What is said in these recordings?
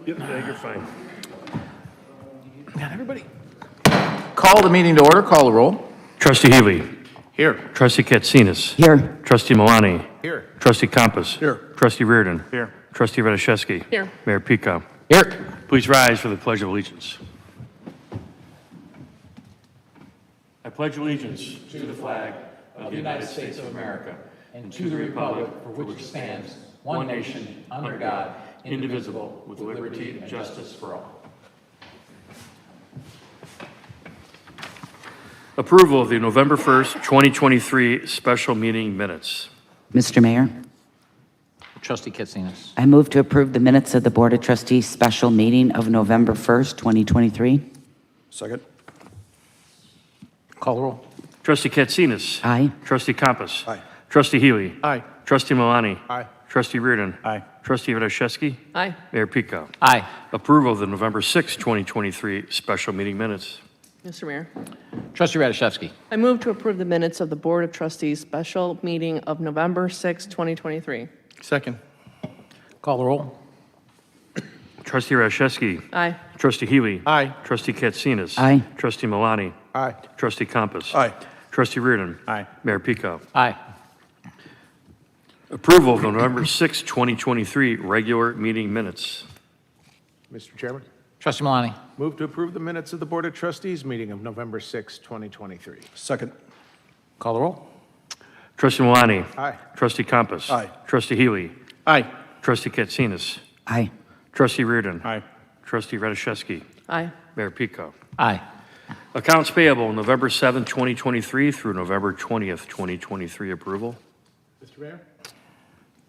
Yeah, you're fine. Got everybody. Call the meeting to order. Call the roll. Trustee Healy. Here. Trustee Katsinas. Here. Trustee Malani. Here. Trustee Compass. Here. Trustee Reardon. Here. Trustee Radishevsky. Here. Mayor Pico. Here. Please rise for the Pledge of Allegiance. I pledge allegiance to the flag of the United States of America and to the republic for which it stands, one nation, under God, indivisible, with liberty and justice for all. Approval of the November 1st, 2023 special meeting minutes. Mr. Mayor, Trustee Katsinas. I move to approve the minutes of the Board of Trustees special meeting of November 1st, 2023. Second. Call the roll. Trustee Katsinas. Aye. Trustee Compass. Aye. Trustee Healy. Aye. Trustee Malani. Aye. Trustee Reardon. Aye. Trustee Radishevsky. Aye. Mayor Pico. Aye. Approval of the November 6, 2023 special meeting minutes. Mr. Mayor, Trustee Radishevsky. I move to approve the minutes of the Board of Trustees special meeting of November 6, 2023. Second. Call the roll. Trustee Radishevsky. Aye. Trustee Healy. Aye. Trustee Katsinas. Aye. Trustee Malani. Aye. Trustee Compass. Aye. Trustee Reardon. Aye. Mayor Pico. Aye. Approval of the November 6, 2023 regular meeting minutes. Mr. Chairman, Trustee Malani. move to approve the minutes of the Board of Trustees meeting of November 6, 2023. Second. Call the roll. Trustee Malani. Aye. Trustee Compass. Aye. Trustee Healy. Aye. Trustee Katsinas. Aye. Trustee Reardon. Aye. Trustee Radishevsky. Aye. Mayor Pico. Aye. Accounts payable November 7, 2023 through November 20th, 2023 approval. Mr. Mayor?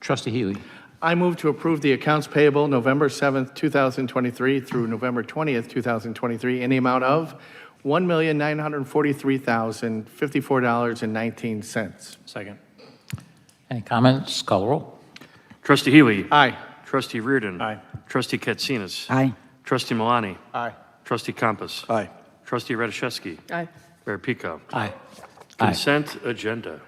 Trustee Healy. I move to approve the accounts payable November 7th, 2023 through November 20th, 2023 in the amount of $1,943,054.19. Second. Any comments? Call the roll. Trustee Healy. Aye. Trustee Reardon. Aye. Trustee Katsinas. Aye. Trustee Malani. Aye. Trustee Compass. Aye. Trustee Radishevsky. Aye. Mayor Pico. Aye. Aye. Consent agenda.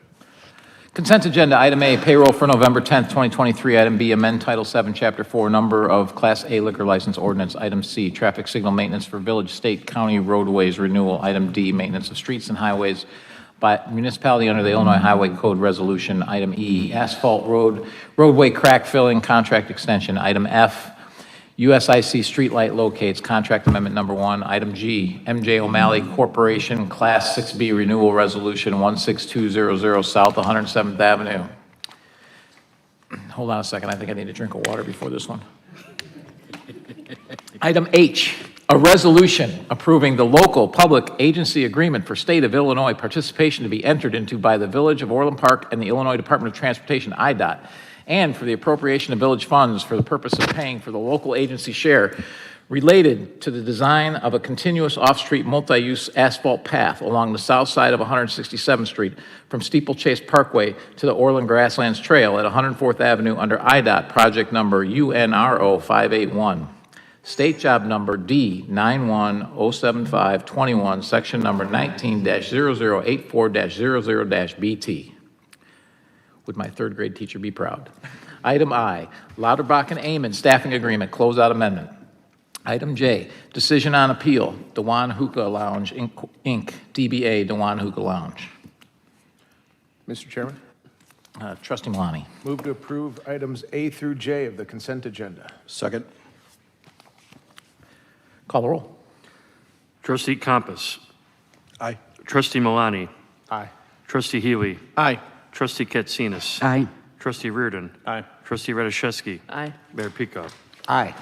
Consent agenda, item A, payroll for November 10th, 2023. Item B, amend Title 7, Chapter 4, number of Class A liquor license ordinance. Item C, traffic signal maintenance for village, state, county roadways renewal. Item D, maintenance of streets and highways by municipality under the Illinois Highway Code resolution. Item E, asphalt roadway crack filling contract extension. Item F, USIC streetlight locates, contract amendment number 1. Item G, MJ O'Malley Corporation Class 6B renewal resolution 16200 South 107th Avenue. Hold on a second, I think I need a drink of water before this one. Item H, a resolution approving the local public agency agreement for State of Illinois participation to be entered into by the Village of Orland Park and the Illinois Department of Transportation, IDOT, and for the appropriation of village funds for the purpose of paying for the local agency share related to the design of a continuous off-street multi-use asphalt path along the south side of 167th Street from Steeplechase Parkway to the Orland Grasslands Trail at 104th Avenue under IDOT project number UNRO 581. State job number D9107521, section number 19-0084-00-BT. Would my third grade teacher be proud? Item I, Lauterbach and Amon staffing agreement, closeout amendment. Item J, decision on appeal, Dewan Hookah Lounge, Inc., DBA Dewan Hookah Lounge. Mr. Chairman, Trustee Malani. move to approve items A through J of the consent agenda. Second. Call the roll. Trustee Compass. Aye. Trustee Malani. Aye. Trustee Healy. Aye. Trustee Katsinas. Aye. Trustee Reardon. Aye. Trustee Radishevsky. Aye. Mayor Pico. Aye.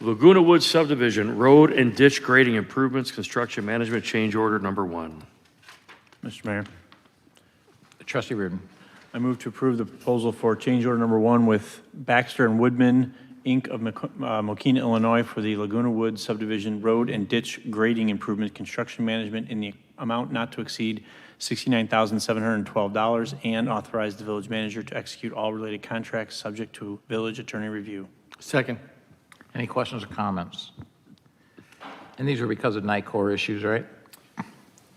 Laguna Woods Subdivision Road and Ditch Grading Improvements Construction Management Change Order Number 1. Mr. Mayor, Trustee Reardon. I move to approve the proposal for change order number 1 with Baxter and Woodman, Inc. of Mokina, Illinois for the Laguna Woods Subdivision Road and Ditch Grading Improvement Construction Management in the amount not to exceed $69,712 and authorize the village manager to execute all related contracts subject to village attorney review. Second. Any questions or comments? And these were because of NICOR issues, right?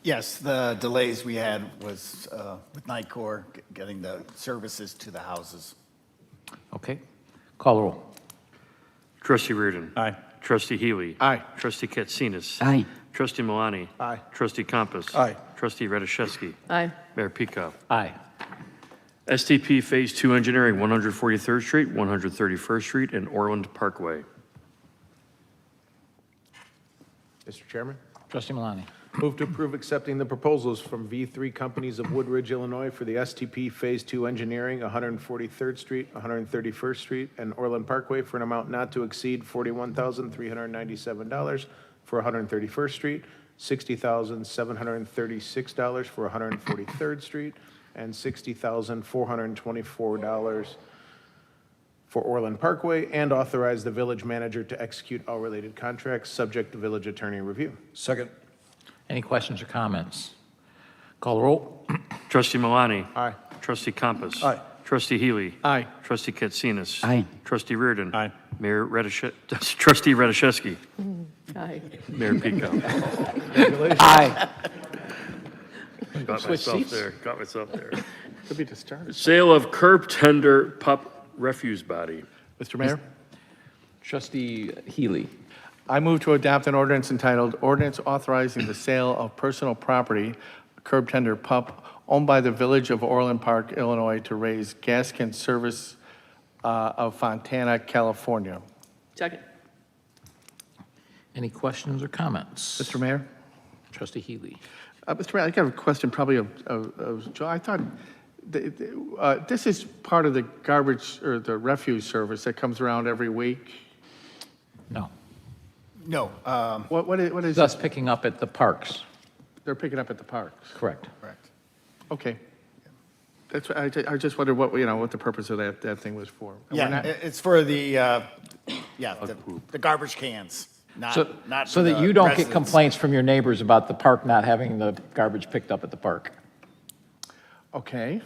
Yes, the delays we had was with NICOR getting the services to the houses. Okay. Call the roll. Trustee Reardon. Aye. Trustee Healy. Aye. Trustee Katsinas. Aye. Trustee Malani. Aye. Trustee Compass. Aye. Trustee Radiszewski. Aye. Mayor Pico. Aye. STP Phase 2 Engineering, 143rd Street, 131st Street, and Orland Parkway. Mr. Chairman, Trustee Malani. move to approve accepting the proposals from V3 Companies of Woodridge, Illinois for the STP Phase 2 Engineering, 143rd Street, 131st Street, and Orland Parkway for an amount not to exceed $41,397 for 131st Street, $60,736 for 143rd Street, and $60,424 for Orland Parkway, and authorize the village manager to execute all related contracts, subject to village attorney review. Second. Any questions or comments? Call the roll. Trustee Malani. Aye. Trustee Compass. Aye. Trustee Healy. Aye. Trustee Katsinas. Aye. Trustee Reardon. Aye. Trustee Radiszewski. Aye. Mayor Pico. Aye. Got Switch myself seats? there. Got myself there. Could be the start. Sale of Curbtender pup refuse body. Mr. Mayor, Trustee Healy. I move to adopt an ordinance entitled Ordinance Authorizing the Sale of Personal Property, Curbtender Pup, owned by the Village of Orland Park, Illinois, to raise Gaskin Service of Fontana, California. Second. Any questions or comments? Mr. Mayor? Trustee Healy. Mr. Mayor, I got a question probably of Joe. I thought this is part of the garbage or the refuse service that comes around every week. No. No, What is It's us picking up at the parks. they're picking up at the parks? Correct. correct. Okay. That's I just wondered what the purpose of that thing was for. And we're Yeah, not- it's for the garbage cans, not So that the you don't get residents. complaints from your neighbors about the park not having the garbage picked up at the park. Okay.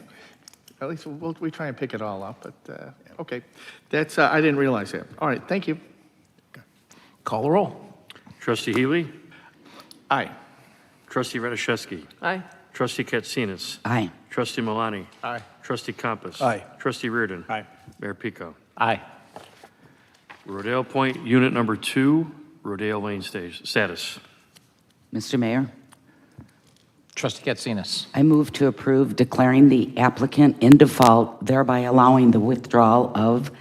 At least we try and pick it all up, but, okay. That's, I didn't realize that. All right, thank you. Call the roll. Trustee Healy. Aye. Trustee Radiszewski. Aye. Trustee Katsinas. Aye. Trustee Malani. Aye. Trustee Compass. Aye. Trustee Reardon. Aye. Mayor Pico. Aye. Rodale Point, Unit Number 2, Rodale Lane status. Mr. Mayor, Trustee Katsinas. I move to approve declaring the applicant in default, thereby allowing the withdrawal of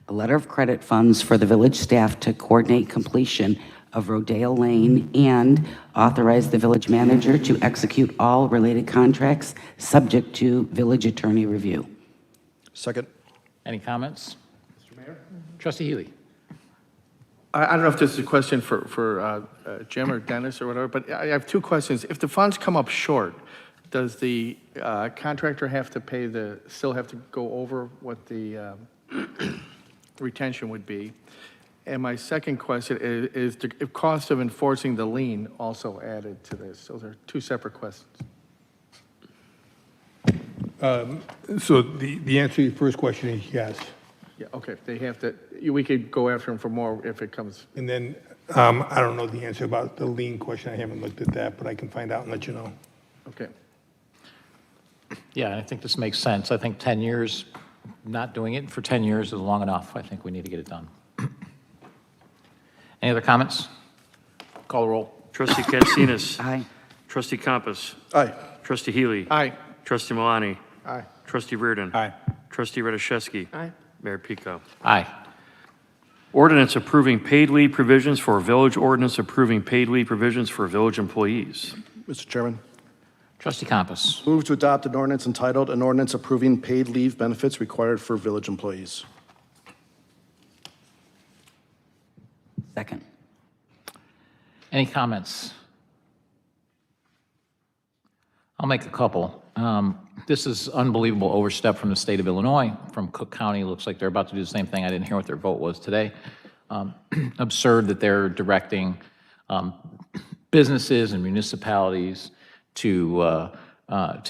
a letter of credit funds for the village staff to coordinate completion of Rodale Lane and authorize the village manager to execute all related contracts subject to village attorney review. Second. Any comments? Mr. Mayor? Trustee Healy. I don't know if this is a question for Jim or Dennis or whatever, but I have two questions. If the funds come up short, does the contractor have to still have to go over what the retention would be? And my second question is the cost of enforcing the lien also added to this? Those are two separate questions. So the answer to your first question is yes. Yeah, okay, they have to, we could go after them for more if it comes, And then, I don't know the answer about the lien question. I haven't looked at that, but I can find out and let you know. okay. Yeah, I think this makes sense. I think 10 years, not doing it for 10 years is long enough. I think we need to get it done. Any other comments? Call the roll. Trustee Katsinas. Aye. Trustee Compass. Aye. Trustee Healy. Aye. Trustee Malani. Aye. Trustee Reardon. Aye. Trustee Radiszewski. Aye. Mayor Pico. Aye. Ordinance approving paid leave provisions for village ordinance approving paid leave provisions for village employees. Mr. Chairman, Trustee Compass. move to adopt an ordinance entitled, an ordinance approving paid leave benefits required for village employees. Second. Any comments? I'll make a couple. This is unbelievable overstep from the state of Illinois, from Cook County. Looks like they're about to do the same thing. I didn't hear what their vote was today. Absurd that they're directing businesses and municipalities to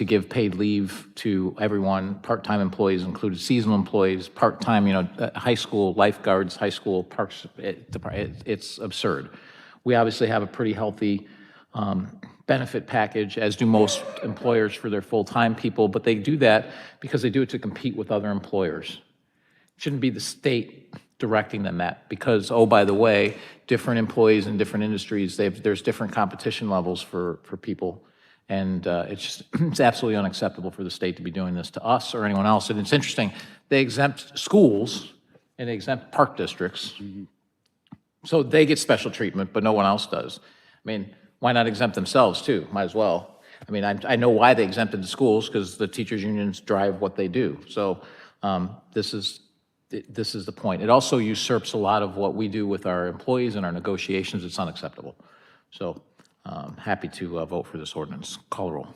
give paid leave to everyone, part-time employees included, seasonal employees, part-time, high school lifeguards, high school parks. It's absurd. We obviously have a pretty healthy benefit package, as do most employers for their full-time people, but they do that because they do it to compete with other employers. It shouldn't be the state directing them at, because, oh, by the way, different employees in different industries, there's different competition levels for people. And it's absolutely unacceptable for the state to be doing this to us or anyone else. And it's interesting, they exempt schools and they exempt park districts. So they get special treatment, but no one else does. I mean, why not exempt themselves too? Might as well. I mean, I know why they exempted the schools, because the teachers' unions drive what they do. So this is the point. It also usurps a lot of what we do with our employees and our negotiations. It's unacceptable. So happy to vote for this ordinance. Call the roll.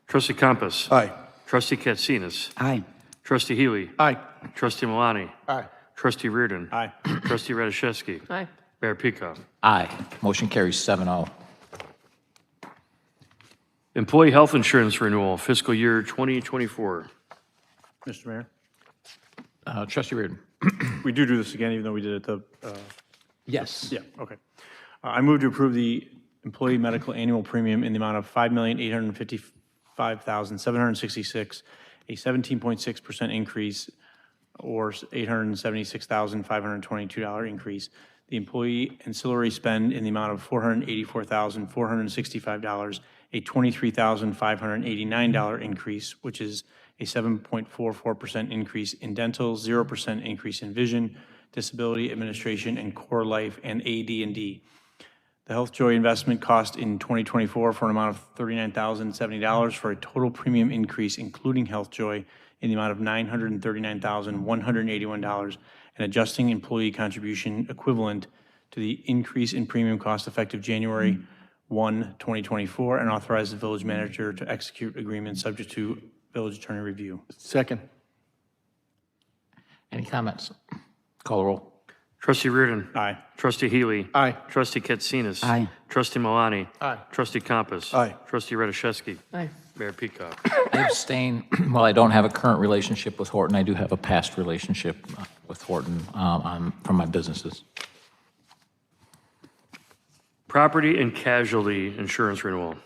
Trustee Compass. Aye. Trustee Katsinas. Aye. Trustee Healy. Aye. Trustee Malani. Aye. Trustee Reardon. Aye. Trustee Radiszewski. Aye. Mayor Peacock. Aye. Motion carries 7-0. Employee health insurance renewal, fiscal year 2024. Mr. Mayor, Trustee Reardon. we do this again, even though we did it the, Yes. yeah, okay. I move to approve the employee medical annual premium in the amount of $5,855,766, a 17.6% increase, or $876,522 increase. The employee ancillary spend in the amount of $484,465, a $23,589 increase, which is a 7.44% increase in dental, 0% increase in vision, disability administration, and core life, and AD&D. The Health Joy investment cost in 2024 for an amount of $39,070 for a total premium increase, including Health Joy, in the amount of $939,181, and adjusting employee contribution equivalent to the increase in premium cost effective January 1, 2024, and authorize the village manager to execute agreements subject to village attorney review. Second. Any comments? Call the roll. Trustee Reardon. Aye. Trustee Healy. Aye. Trustee Katsinas. Aye. Trustee Malani. Aye. Trustee Compass. Aye. Trustee Radiszewski. Aye. Mayor Peacock. I abstain. While I don't have a current relationship with Horton, I do have a past relationship with Horton from my businesses. Property and casualty insurance renewal.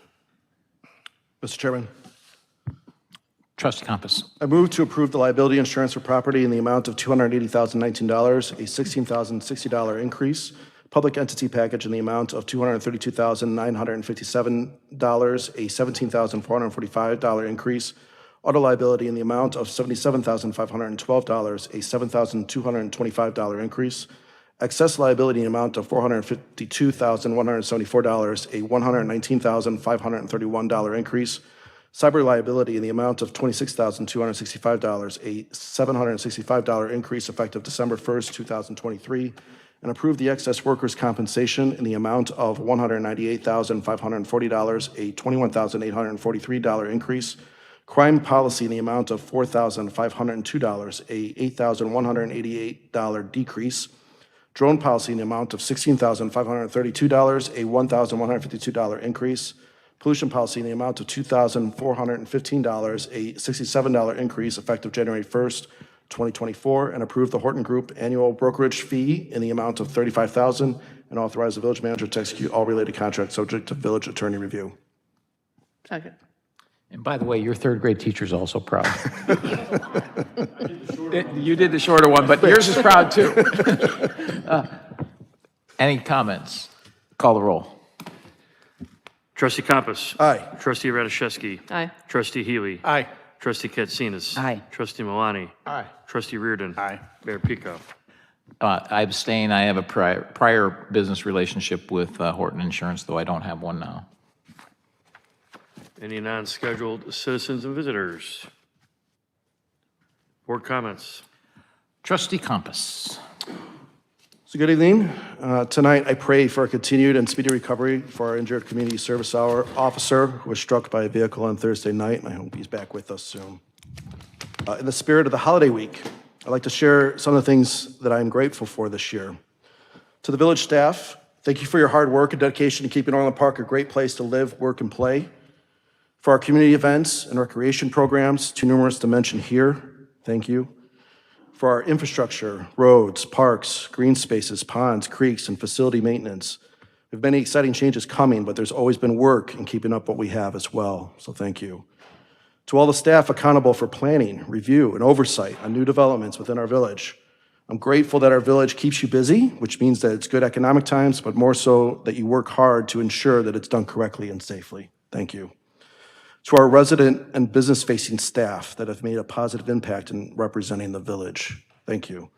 Mr. Chairman, Trustee Compass. I move to approve the liability insurance for property in the amount of $280,019, a $16,060 increase. Public entity package in the amount of $232,957, a $17,445 increase. Auto liability in the amount of $77,512, a $7,225 increase. Excess liability in the amount of $452,174, a $119,531 increase. Cyber liability in the amount of $26,265, a $765 increase effective December 1st, 2023. And approve the excess workers' compensation in the amount of $198,540, a $21,843 increase. Crime policy in the amount of $4,502, a $8,188 decrease. Drone policy in the amount of $16,532, a $1,152 increase. Pollution policy in the amount of $2,415, a $67 increase effective January 1st, 2024, and approve the Horton Group annual brokerage fee in the amount of $35,000, and authorize the village manager to execute all related contracts subject to village attorney review. Second. And by the way, your third grade teacher's also proud. You did the shorter one, but yours is proud too. Any comments? Call the roll. Trustee Compass. Aye. Trustee Radiszewski. Aye. Trustee Healy. Aye. Trustee Katsinas. Aye. Trustee Malani. Aye. Trustee Reardon. Aye. Mayor Peacock. I abstain. I have a prior business relationship with Horton Insurance, though I don't have one now. Any non-scheduled citizens and visitors? Board comments? Trustee Compass. So good evening. Tonight, I pray for a continued and speedy recovery for our injured community service hour officer who was struck by a vehicle on Thursday night, and I hope he's back with us soon. In the spirit of the holiday week, I'd like to share some of the things that I'm grateful for this year. To the village staff, thank you for your hard work and dedication to keeping Orland Park a great place to live, work, and play. For our community events and recreation programs, too numerous to mention here, thank you. For our infrastructure, roads, parks, green spaces, ponds, creeks, and facility maintenance. We have many exciting changes coming, but there's always been work in keeping up what we have as well, so thank you. To all the staff accountable for planning, review, and oversight on new developments within our village, I'm grateful that our village keeps you busy, which means that it's good economic times, but more so that you work hard to ensure that it's done correctly and safely. Thank you. To our resident and business-facing staff that have made a positive impact in representing the village, thank you.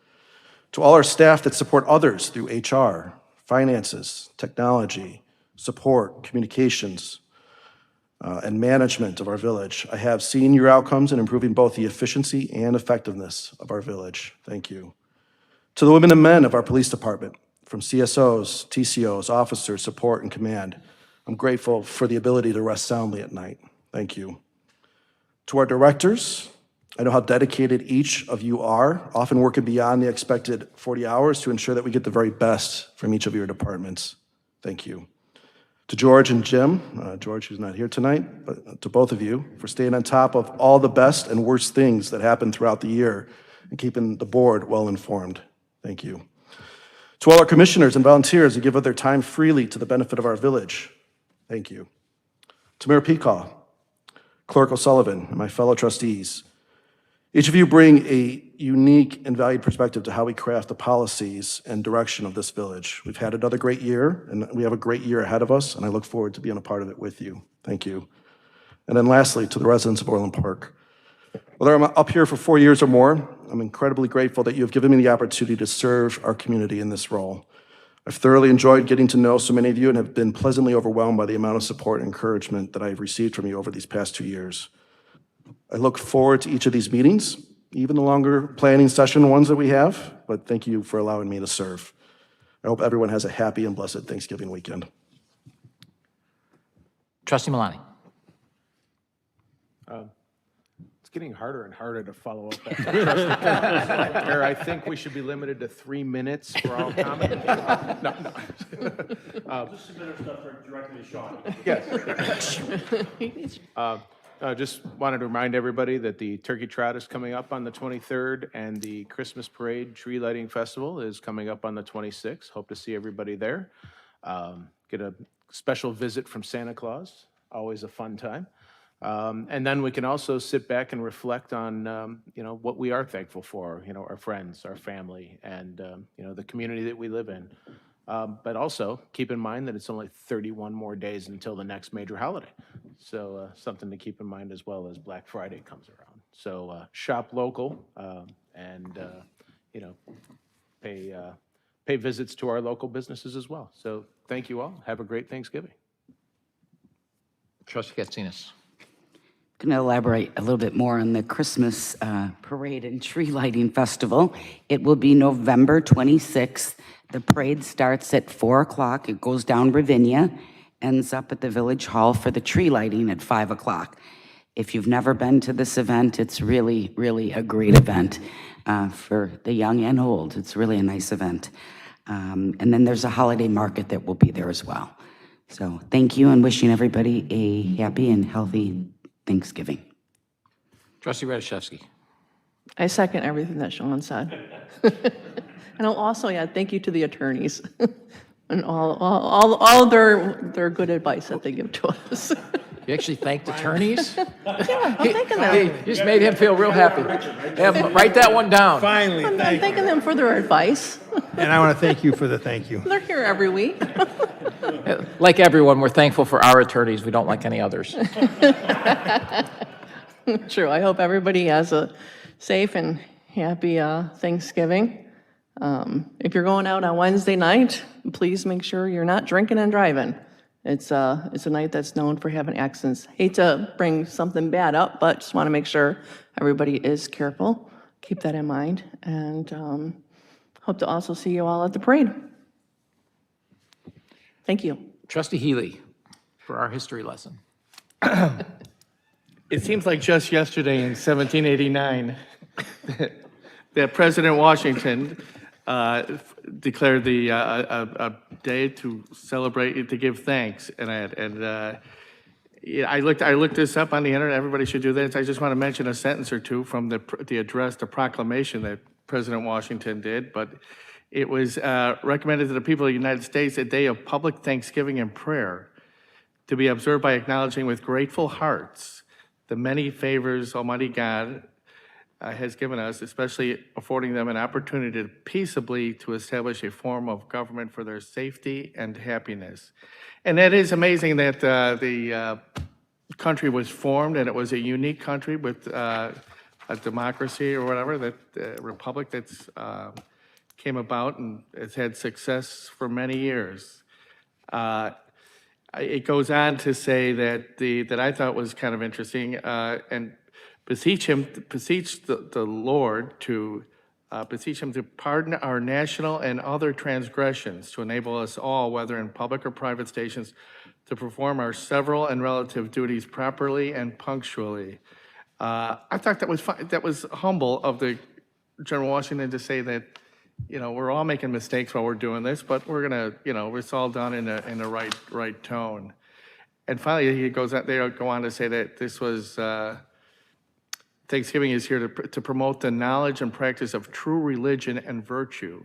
To all our staff that support others through HR, finances, technology, support, communications, and management of our village, I have seen your outcomes in improving both the efficiency and effectiveness of our village. Thank you. To the women and men of our police department, from CSOs, TCOs, officers, support, and command, I'm grateful for the ability to rest soundly at night. Thank you. To our directors, I know how dedicated each of you are, often working beyond the expected 40 hours to ensure that we get the very best from each of your departments. Thank you. To George and Jim, George who's not here tonight, but to both of you for staying on top of all the best and worst things that happen throughout the year and keeping the board well informed. Thank you. To all our commissioners and volunteers who give up their time freely to the benefit of our village, thank you. To Mayor Peacaw, Clerk O'Sullivan, and my fellow trustees, each of you bring a unique and valued perspective to how we craft the policies and direction of this village. We've had another great year, and we have a great year ahead of us, and I look forward to being a part of it with you. Thank you. And then lastly, to the residents of Orland Park. Whether I'm up here for 4 years or more, I'm incredibly grateful that you have given me the opportunity to serve our community in this role. I've thoroughly enjoyed getting to know so many of you and have been pleasantly overwhelmed by the amount of support and encouragement that I've received from you over these past 2 years. I look forward to each of these meetings, even the longer planning session ones that we have, but thank you for allowing me to serve. I hope everyone has a happy and blessed Thanksgiving weekend. Trustee Malani. It's getting harder and harder to follow up that. Mayor, I think we should be limited to 3 minutes for all comments. No. Just submit our stuff directly to Sean. Yes. Just wanted to remind everybody that the Turkey Trot is coming up on the 23rd, and the Christmas Parade Tree Lighting Festival is coming up on the 26th. Hope to see everybody there. Get a special visit from Santa Claus. Always a fun time. And then we can also sit back and reflect on, what we are thankful for, our friends, our family, and, the community that we live in. But also keep in mind that it's only 31 more days until the next major holiday. So something to keep in mind as well as Black Friday comes around. So shop local and, pay visits to our local businesses as well. So thank you all. Have a great Thanksgiving. Trustee Katsinas. Going to elaborate a little bit more on the Christmas parade and tree lighting festival. It will be November 26th. The parade starts at 4 o'clock. It goes down Ravinia, ends up at the Village Hall for the tree lighting at 5 o'clock. If you've never been to this event, it's really, really a great event for the young and old. It's really a nice event. And then there's a holiday market that will be there as well. So thank you, and wishing everybody a happy and healthy Thanksgiving. Trustee Radiszewski. I second everything that Sean said. And I'll also add thank you to the attorneys and all their good advice that they give to us. You actually thanked attorneys? Yeah, I'm thanking them. Hey, you just made him feel real happy. Yeah, write that one down. Finally, I'm thank you. thanking them for their advice. And I want to thank you for the thank you. They're here every week. Like everyone, we're thankful for our attorneys. We don't like any others. True. I hope everybody has a safe and happy Thanksgiving. If you're going out on Wednesday night, please make sure you're not drinking and driving. It's a night that's known for having accidents. Hate to bring something bad up, but just want to make sure everybody is careful. Keep that in mind, and hope to also see you all at the parade. Thank you. Trustee Healy, for our history lesson. It seems like just yesterday in 1789 that President Washington declared a day to celebrate, to give thanks. And I looked this up on the internet. Everybody should do this. I just want to mention a sentence or two from the address, the proclamation that President Washington did. But it was recommended to the people of the United States a day of public thanksgiving and prayer to be observed by acknowledging with grateful hearts the many favors Almighty God has given us, especially affording them an opportunity to peaceably to establish a form of government for their safety and happiness. And that is amazing that the country was formed, and it was a unique country with a democracy or whatever, that republic that's came about and has had success for many years. It goes on to say that that I thought was kind of interesting, and beseech the Lord to beseech him to pardon our national and other transgressions, to enable us all, whether in public or private stations, to perform our several and relative duties properly and punctually. I thought that was fine. That was humble of the General Washington to say that, we're all making mistakes while we're doing this, but we're gonna, it's all done in the right tone. And finally, they go on to say that this was, Thanksgiving is here to promote the knowledge and practice of true religion and virtue,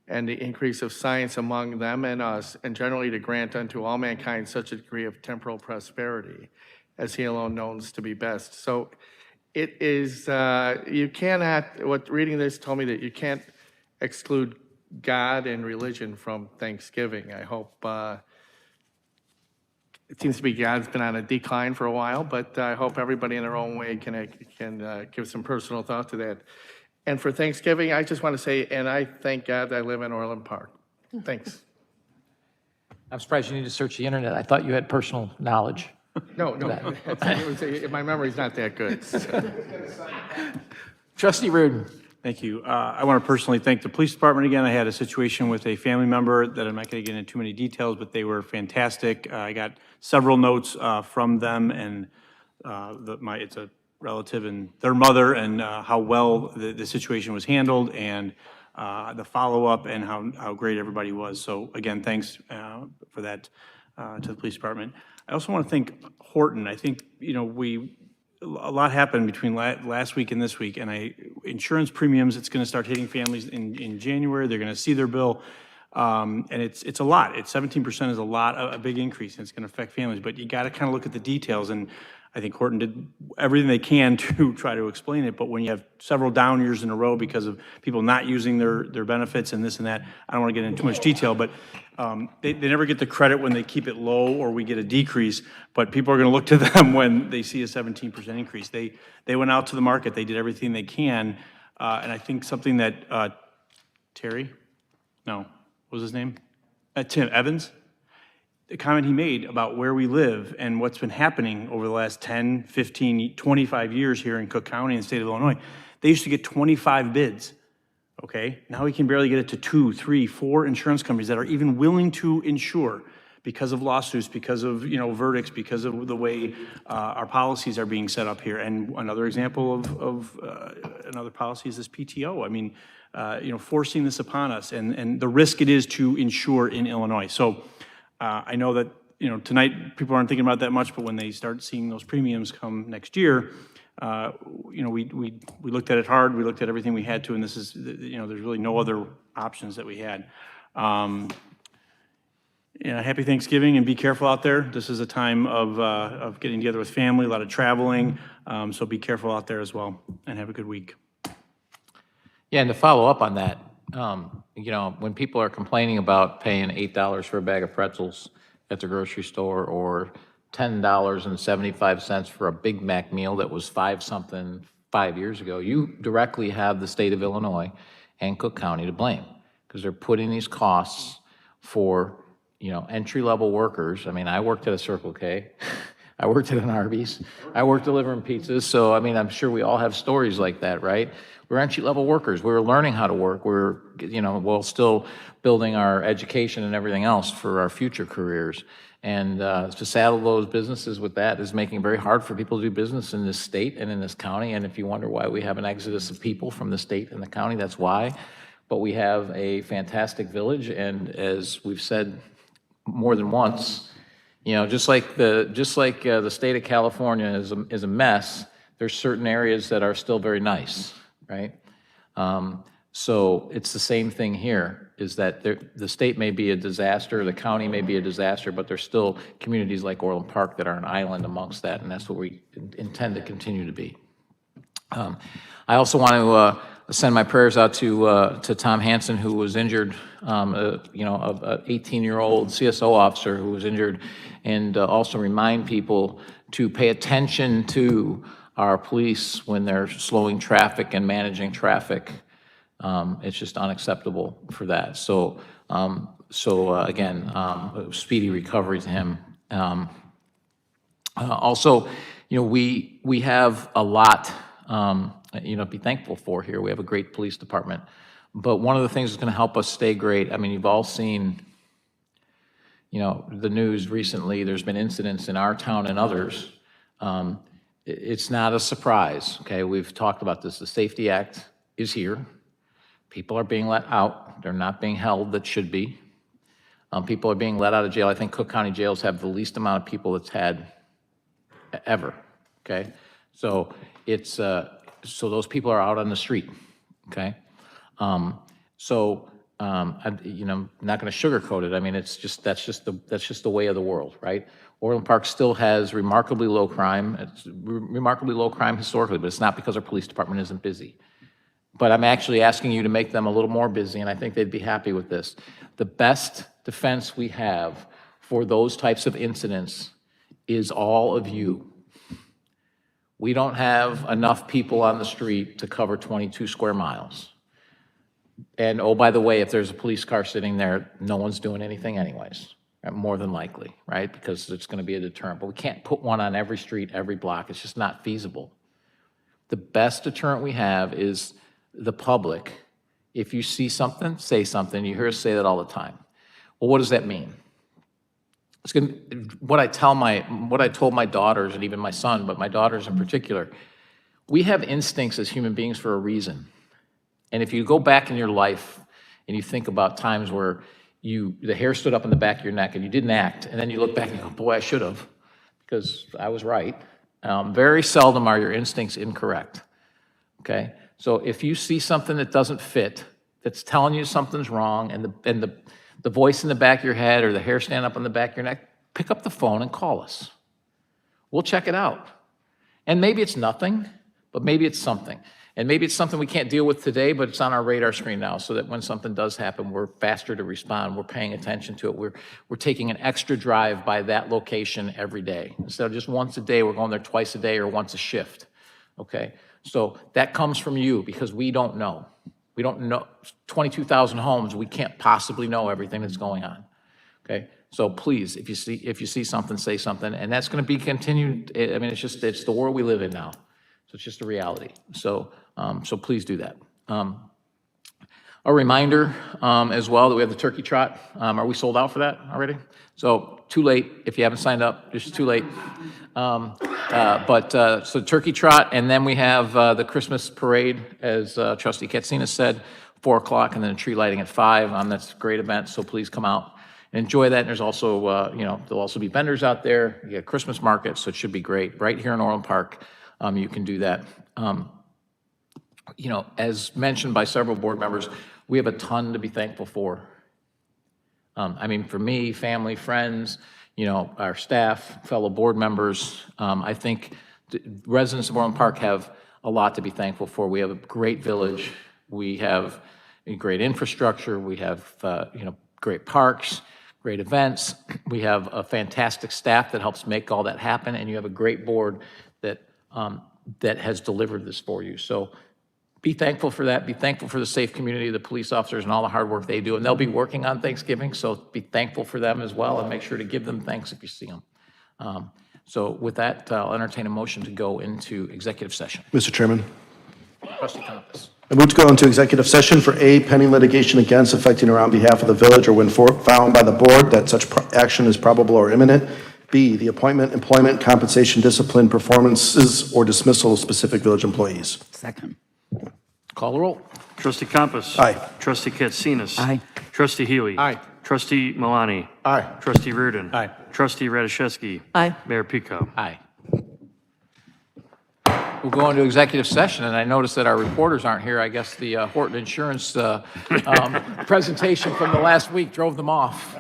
and the increase of science among them and us, and generally to grant unto all mankind such a degree of temporal prosperity as he alone knows to be best. So it is, you cannot, reading this told me that you can't exclude God and religion from Thanksgiving. I hope, it seems to be God's been on a decline for a while, but I hope everybody in their own way can give some personal thought to that. And for Thanksgiving, I just want to say, and I thank God that I live in Orland Park. Thanks. I'm surprised you need to search the internet. I thought you had personal knowledge. No, my memory's not that good. Trustee Rudin. Thank you. I want to personally thank the police department again. I had a situation with a family member that I'm not going to get into too many details, but they were fantastic. I got several notes from them, and it's a relative and their mother, and how well the situation was handled, and the follow-up, and how great everybody was. So again, thanks for that to the police department. I also want to thank Horton. I think, a lot happened between last week and this week, and insurance premiums, it's going to start hitting families in January. They're going to see their bill, and it's a lot. 17% is a lot, a big increase, and it's going to affect families. But you got to kind of look at the details, and I think Horton did everything they can to try to explain it. But when you have several down years in a row because of people not using their benefits and this and that, I don't want to get into too much detail, but they never get the credit when they keep it low or we get a decrease, but people are going to look to them when they see a 17% increase. They went out to the market. They did everything they can, and I think something that Terry? No, what was his name? Tim Evans? The comment he made about where we live and what's been happening over the last 10, 15, 25 years here in Cook County and the state of Illinois. They used to get 25 bids, okay? Now we can barely get it to 2, 3, 4 insurance companies that are even willing to insure because of lawsuits, because of, verdicts, because of the way our policies are being set up here. And another example of another policy is this PTO. I mean, forcing this upon us and the risk it is to insure in Illinois. So, I know that, tonight people aren't thinking about that much, but when they start seeing those premiums come next year, we looked at it hard. We looked at everything we had to, and this is, there's really no other options that we had. Happy Thanksgiving, and be careful out there. This is a time of getting together with family, a lot of traveling, so be careful out there as well, and have a good week. Yeah, and to follow up on that, when people are complaining about paying $8 for a bag of pretzels at the grocery store, or $10.75 for a Big Mac meal that was $5-something 5 years ago, you directly have the state of Illinois and Cook County to blame, because they're putting these costs for, entry-level workers. I mean, I worked at a Circle K. I worked at an Arby's. I worked delivering pizzas. So, I'm sure we all have stories like that, right? We're entry-level workers. We're learning how to work. We're, while still building our education and everything else for our future careers. And to saddle those businesses with that is making it very hard for people to do business in this state and in this county. And if you wonder why we have an exodus of people from the state and the county, that's why. But we have a fantastic village, and as we've said more than once, just like the state of California is a mess, there's certain areas that are still very nice. Right? So it's the same thing here, is that the state may be a disaster, the county may be a disaster, but there's still communities like Orland Park that are an island amongst that, and that's what we intend to continue to be. I also want to send my prayers out to Tom Hansen, who was injured, a 18-year-old CSO officer who was injured, and also remind people to pay attention to our police when they're slowing traffic and managing traffic. It's just unacceptable for that. So, again, speedy recovery to him. Also, we have a lot, to be thankful for here. We have a great police department. But one of the things that's going to help us stay great, I mean, you've all seen, the news recently. There's been incidents in our town and others. It's not a surprise, okay? We've talked about this. The Safety Act is here. People are being let out. They're not being held that should be. People are being let out of jail. I think Cook County jails have the least amount of people it's had ever, okay? So it's, so those people are out on the street, okay? I'm not going to sugarcoat it. I mean, that's just the way of the world, right? Orland Park still has remarkably low crime. It's remarkably low crime historically, but it's not because our police department isn't busy. But I'm actually asking you to make them a little more busy, and I think they'd be happy with this. The best defense we have for those types of incidents is all of you. We don't have enough people on the street to cover 22 square miles. And oh, by the way, if there's a police car sitting there, no one's doing anything anyways, more than likely, right? Because it's going to be a deterrent. But we can't put one on every street, every block. It's just not feasible. The best deterrent we have is the public. If you see something, say something. You hear us say that all the time. Well, what does that mean? It's going to, what I told my daughters and even my son, but my daughters in particular, we have instincts as human beings for a reason. And if you go back in your life and you think about times where the hair stood up in the back of your neck and you didn't act, and then you look back and you go, boy, I should have, because I was right. Very seldom are your instincts incorrect, okay? So if you see something that doesn't fit, that's telling you something's wrong, and the voice in the back of your head or the hair stand up on the back of your neck, pick up the phone and call us. We'll check it out. And maybe it's nothing, but maybe it's something. And maybe it's something we can't deal with today, but it's on our radar screen now, so that when something does happen, we're faster to respond. We're paying attention to it. We're taking an extra drive by that location every day. Instead of just once a day, we're going there twice a day or once a shift, okay? So that comes from you, because we don't know. We don't know 22,000 homes. We can't possibly know everything that's going on, okay? So please, if you see something, say something, and that's going to be continued. I mean, it's the world we live in now. So it's just a reality. So please do that. A reminder as well that we have the turkey trot. Are we sold out for that already? So too late if you haven't signed up. It's too late. So turkey trot, and then we have the Christmas parade, as Trustee Katsina said, 4 o'clock, and then tree lighting at 5. That's a great event. So please come out and enjoy that. And there's also, there'll also be vendors out there. You got Christmas markets, so it should be great. Right here in Orland Park, you can do that. As mentioned by several board members, we have a ton to be thankful for. For me, family, friends, our staff, fellow board members, I think residents of Orland Park have a lot to be thankful for. We have a great village. We have a great infrastructure. We have, great parks, great events. We have a fantastic staff that helps make all that happen, and you have a great board that has delivered this for you. So be thankful for that. Be thankful for the safe community, the police officers, and all the hard work they do. And they'll be working on Thanksgiving, so be thankful for them as well, and make sure to give them thanks if you see them. So with that, I'll entertain a motion to go into executive session. Mr. Chairman, Trustee Compass. I move to go into executive session for A, pending litigation against, affecting, or on behalf of the village, or when found by the board that such action is probable or imminent. B, the appointment, employment, compensation, discipline, performances, or dismissal of specific village employees. Second. Call the roll. Trustee Compass. Aye. Trustee Katsinas. Aye. Trustee Healy. Aye. Trustee Malani. Aye. Trustee Reardon. Aye. Trustee Radishevsky. Aye. Mayor Pico. Aye. We'll go into executive session, and I noticed that our reporters aren't here. I guess the Horton Insurance presentation from the last week drove them off.